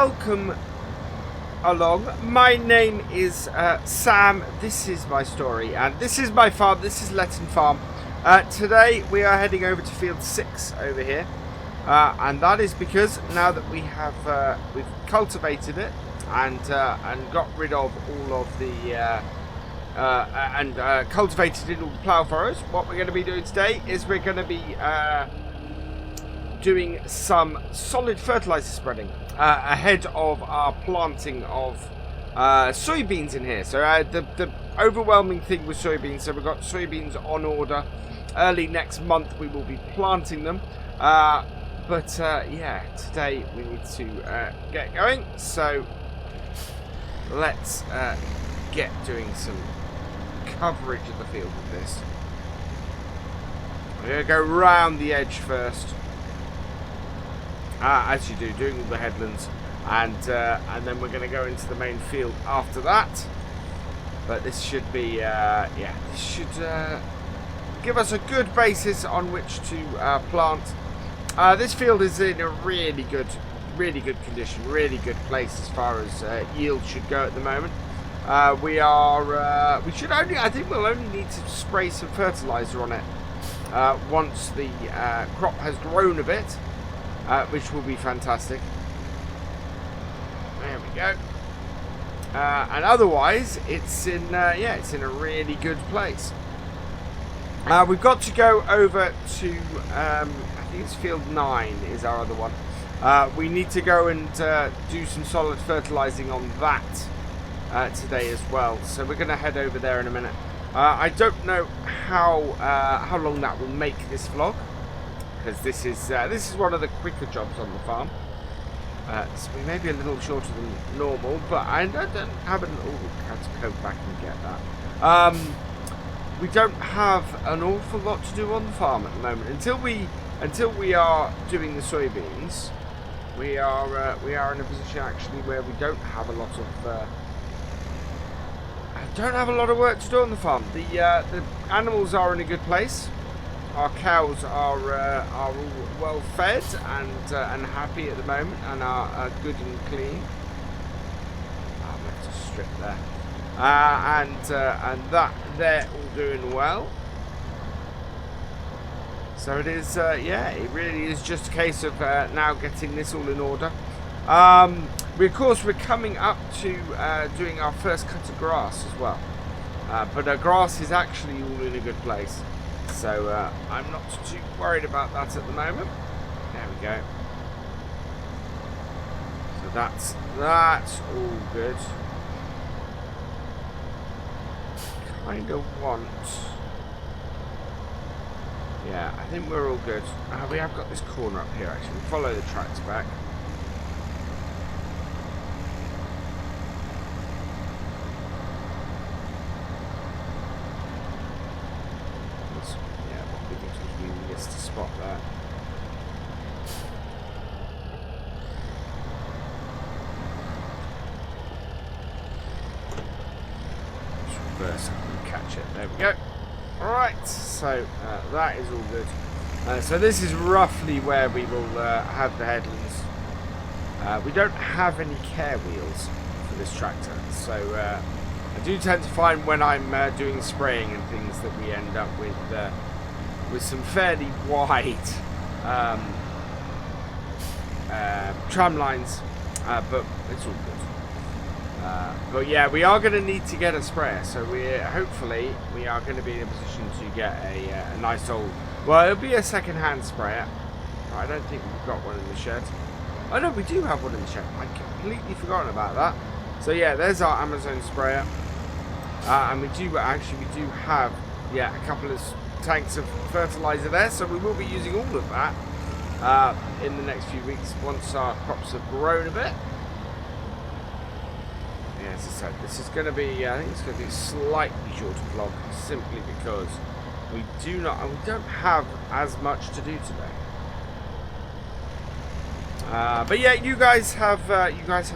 welcome along. My name is Sam. This is my story, and this is my farm. This is Letton Farm. Today we are heading over to field 6 over here, and that is because now that we have we've cultivated it and got rid of all of the cultivated in all the plough furrows. What we're going to be doing today is we're going to be doing some solid fertilizer spreading ahead of our planting of soybeans in here. So the overwhelming thing with soybeans, so we've got soybeans on order. Early next month we will be planting them, but yeah, today we need to get going, so let's get doing some coverage of the field with this. I'm going to go round the edge first, as you do, doing all the headlands, and then we're going to go into the main field after that. But this should be, yeah, this should give us a good basis on which to plant. This field is in a really good condition, really good place as far as yield should go at the moment. We should only, I think we'll only need to spray some fertilizer on it once the crop has grown a bit, which will be fantastic. There we go. And otherwise, it's in yeah, it's in a really good place. We've got to go over to I think it's field 9 is our other one. We need to go and do some solid fertilizing on that today as well. So we're going to head over there in a minute. I don't know how long that will make this vlog, because this is one of the quicker jobs on the farm. So we may be a little shorter than normal, but I don't have an... Oh, I have to go back and get that. We don't have an awful lot to do on the farm at the moment. Until we are doing the soybeans, we are in a position actually where we don't have a lot of work to do on the farm. The animals are in a good place. Our cows are all well fed and happy at the moment, and are good and clean. I'll have to strip there, and that they're all doing well. So it is, yeah, it really is just a case of now getting this all in order. Of course, we're coming up to doing our first cut of grass as well, but our grass is actually all in a good place. So I'm not too worried about that at the moment. There we go. So that's all good. Kind of want... Yeah, I think we're all good. We have got this corner up here actually. We'll follow the tracks back. Spot there. Just reverse it and catch it. There we go. Alright, so that is all good. So this is roughly where we will have the headlands. We don't have any care wheels for this tractor, so I do tend to find when I'm doing spraying and things that we end up with some fairly wide tram lines, but it's all good. But yeah, we are going to need to get a sprayer, so hopefully we are going to be in a position to get a nice old, well, it'll be a second-hand sprayer. I don't think we've got one in the shed. Oh no, we do have one in the shed. I'd completely forgotten about that. So yeah, there's our Amazon sprayer, and we do have, yeah, a couple of tanks of fertilizer there, so we will be using all of that in the next few weeks once our crops have grown a bit. Yeah, as I said, this is going to be, I think it's going to be a slightly shorter vlog, simply because we don't have as much to do today. But yeah, you guys have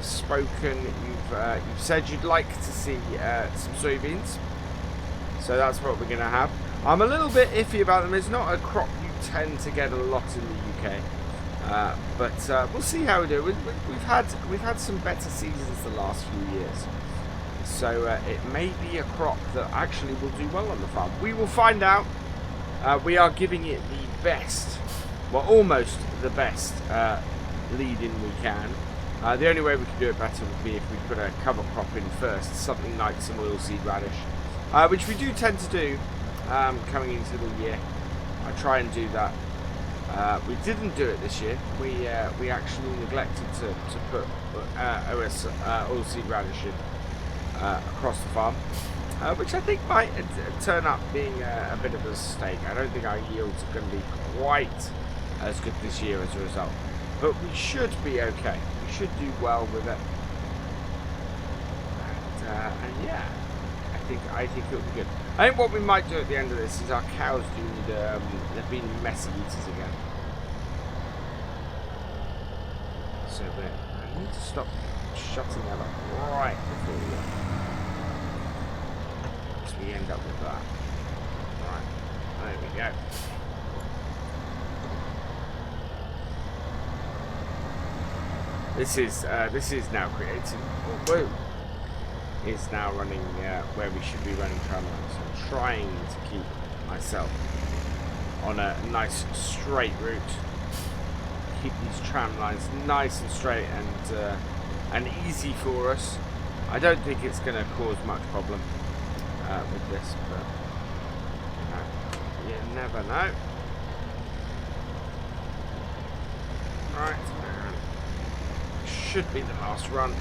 spoken. You've said you'd like to see some soybeans, so that's what we're going to have. I'm a little bit iffy about them. It's not a crop you tend to get a lot in the UK. But we'll see how we do. We've had some better seasons the last few years, so it may be a crop that actually will do well on the farm. We will find out. We are giving it the best, well, almost the best lead-in we can. The only way we could do it better would be if we put a cover crop in first, something like some oilseed radish, which we do tend to do coming into the year. I try and do that. We didn't do it this year. We actually neglected to put oilseed radish in across the farm, which I think might turn up being a bit of a mistake. I don't think our yields are going to be quite as good this year as a result, but we should be okay. We should do well with it, and yeah, I think it'll be good. I think what we might do at the end of this is our cows do need, they've been messy eaters again. So I need to stop shutting that up right before we go. Because we end up with that. Right, there we go. This is now creating. Whoa. Is now running where we should be running tram lines. So I'm trying to keep myself on a nice straight route. Keep these tram lines nice and straight and easy for us. I don't think it's going to cause much problem with this, but you never know. Right, should be the last run.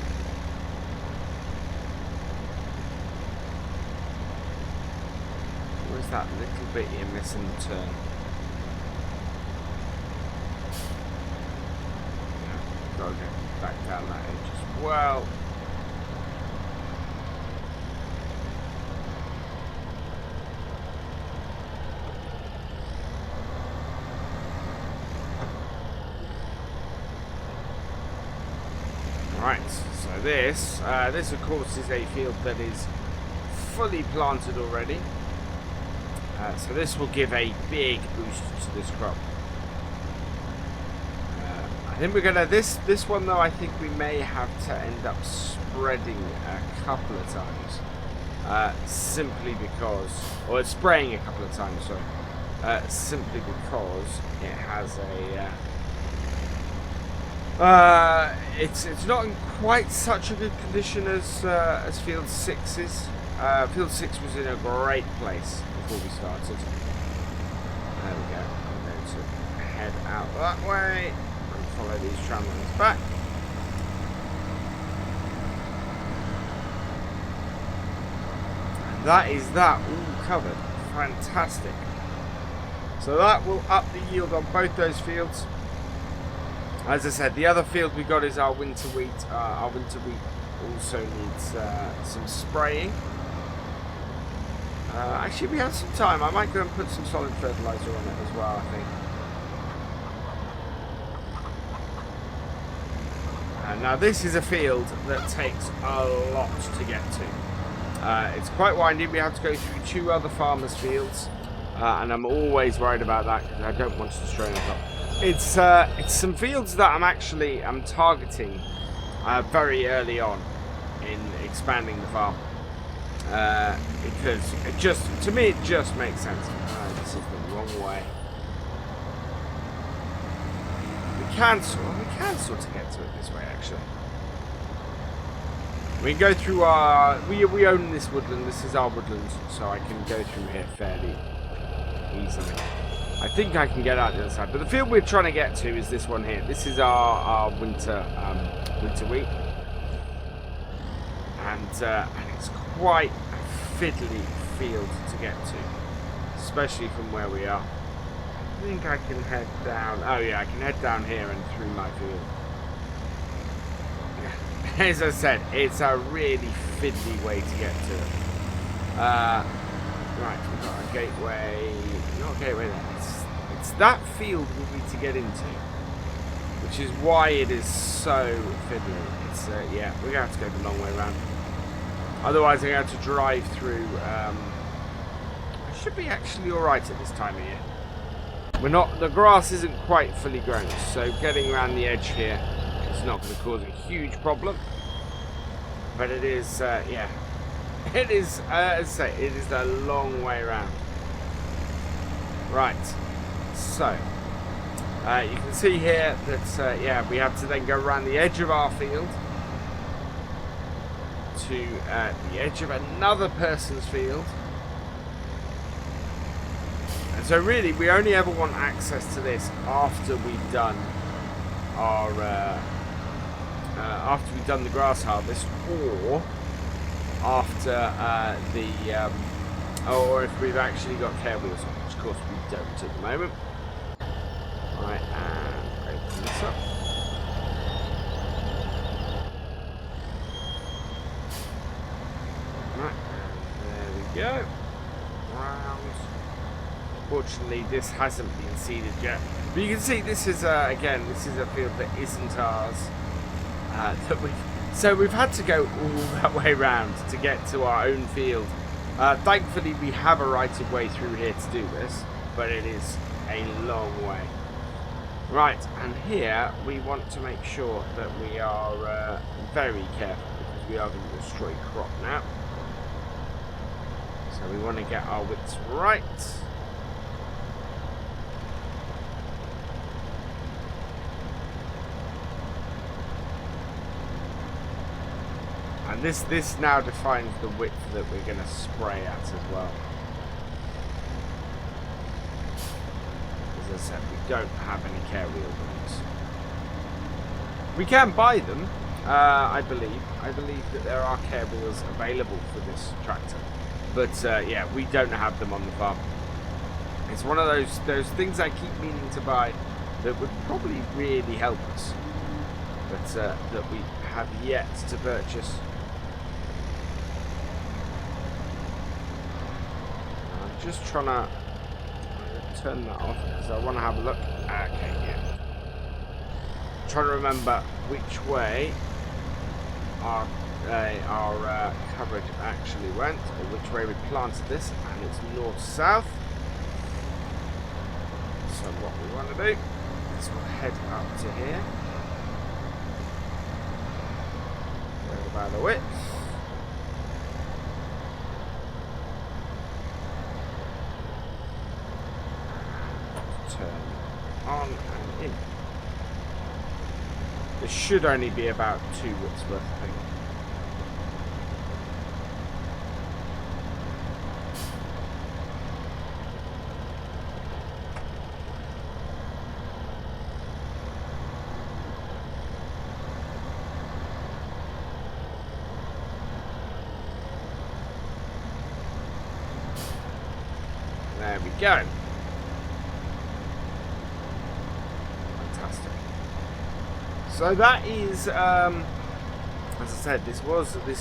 Where's that little bit you're missing the turn? Yeah, gotta get back down that edge as well. Right, so this of course is a field that is fully planted already. So this will give a big boost to this crop. I think we're gonna this one though. I think we may have to end up spreading a couple of times, simply because, or spraying a couple of times. Sorry, simply because it has a. It's not in quite such a good condition as Field 6 is. Field 6 was in a great place before we started. There we go. I'm going to head out that way and follow these tram lines back. And that is that all covered. Fantastic. So that will up the yield on both those fields. As I said, the other field we got is our winter wheat. Our winter wheat also needs some spraying. Actually, we have some time. I might go and put some solid fertilizer on it as well, I think. Now, this is a field that takes a lot to get to. It's quite windy. We have to go through 2 other farmers' fields. And I'm always worried about that because I don't want to strain it up. It's some fields that I'm targeting very early on in expanding the farm. Because to me it just makes sense. This is the wrong way. We can sort of get to it this way actually. We can go through we own this woodland. This is our woodland, so I can go through here fairly easily. I think I can get out the other side, but the field we're trying to get to is this one here. This is our winter wheat, and it's quite a fiddly field to get to, especially from where we are. I think I can head down. Oh yeah, I can head down here and through my field. Yeah. As I said, it's a really fiddly way to get to it. Right, we've got a gateway. Not a gateway there. It's that field we need to get into, which is why it is so fiddly. It's yeah, we're gonna have to go the long way around. Otherwise, I'm going to have to drive through. I should be actually all right at this time of year. The grass isn't quite fully grown, so getting around the edge here is not going to cause a huge problem. But it is, yeah, it is, as I say, it is a long way around. Right, so you can see here that, yeah, we have to then go around the edge of our field to the edge of another person's field. And so really, we only ever want access to this after we've done our the grass harvest, or after or if we've actually got care wheels on, which of course we don't at the moment. Right, and open this up. Right, there we go. Round. Fortunately, this hasn't been seeded yet. But you can see this is, again, this is a field that isn't ours. So we've had to go all that way round to get to our own field. Thankfully, we have a right of way through here to do this, but it is a long way. Right, and here we want to make sure that we are very careful, because we are going to destroy crop now. So we want to get our widths right. And this now defines the width that we're going to spray at as well. As I said, we don't have any care wheel ones. We can buy them, I believe. I believe that there are care wheels available for this tractor. But yeah, we don't have them on the farm. It's one of those things I keep meaning to buy that would probably really help us. But that we have yet to purchase. Just trying to turn that off because I want to have a look. Okay, yeah. Trying to remember which way our coverage actually went, or which way we planted this, and it's north-south. So what we want to do is we'll head up to here. Go about the width. On and in. There should only be about 2 widths worth, I think. There we go. So that is, as I said, this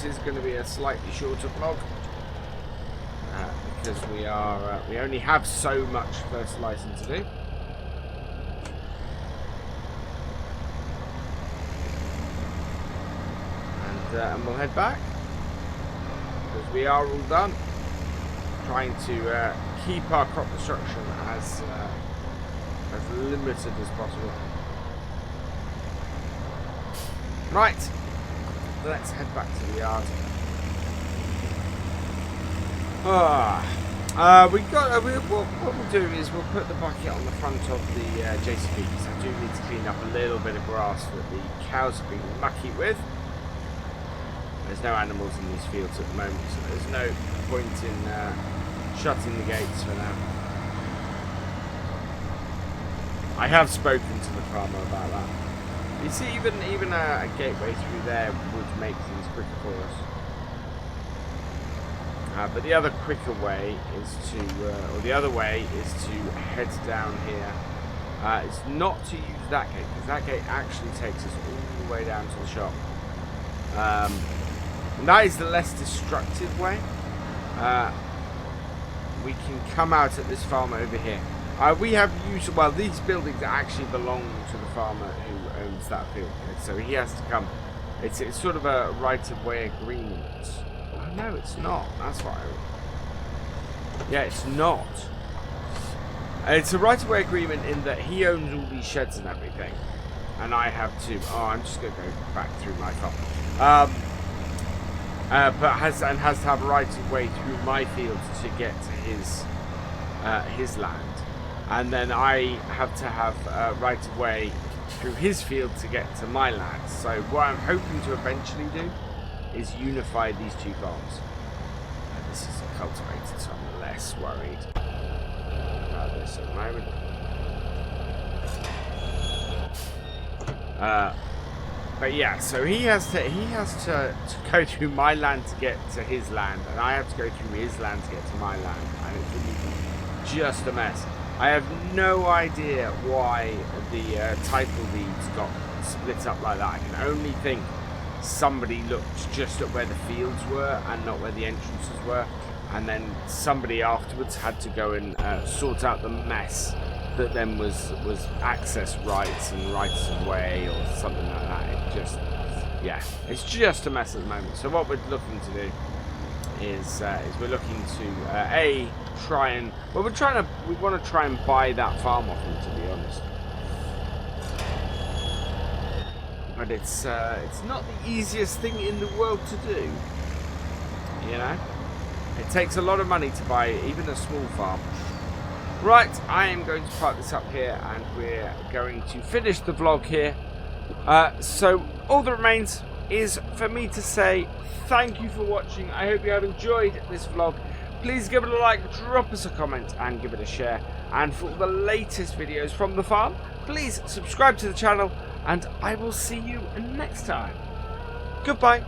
is going to be a slightly shorter vlog because we only have so much fertilizing to do. And we'll head back because we are all done. Trying to keep our crop destruction as limited as possible. Right, let's head back to the yard. What we'll do is we'll put the bucket on the front of the JCB, because I do need to clean up a little bit of grass that the cows have been mucky with. There's no animals in these fields at the moment, so there's no point in shutting the gates for now. I have spoken to the farmer about that. You see, even a gateway through there would make things quicker for us. But the other quicker way is to, or the other way is to head down here. It's not to use that gate, because that gate actually takes us all the way down to the shop. And that is the less destructive way. We can come out at this farm over here. We have used, well, these buildings actually belong to the farmer who owns that field, so he has to come. It's sort of a right-of-way agreement. Oh no, it's not. That's what yeah, it's not. It's a right-of-way agreement in that he owns all these sheds and everything, and I have to. Oh, I'm just going to go back through my farm. But has to have a right-of-way through my fields to get to his land, and then I have to have a right-of-way through his field to get to my land. So what I'm hoping to eventually do is unify these two farms. This is a cultivated, so I'm less worried about this at the moment. But yeah, so he has to go through my land to get to his land, and I have to go through his land to get to my land, and it's really just a mess. I have no idea why the title deeds got split up like that. I can only think somebody looked just at where the fields were and not where the entrances were, and then somebody afterwards had to go and sort out the mess that then was access rights and rights of way or something like that. It just, yeah, it's just a mess at the moment. So what we're looking to do is we're looking to try and, well, we want to try and buy that farm off him, to be honest. But it's not the easiest thing in the world to do, you know. It takes a lot of money to buy even a small farm. Right, I am going to park this up here, and we're going to finish the vlog here. So all that remains is for me to say thank you for watching. I hope you have enjoyed this vlog. Please give it a like, drop us a comment, and give it a share. And for all the latest videos from the farm, please subscribe to the channel, and I will see you next time. Goodbye.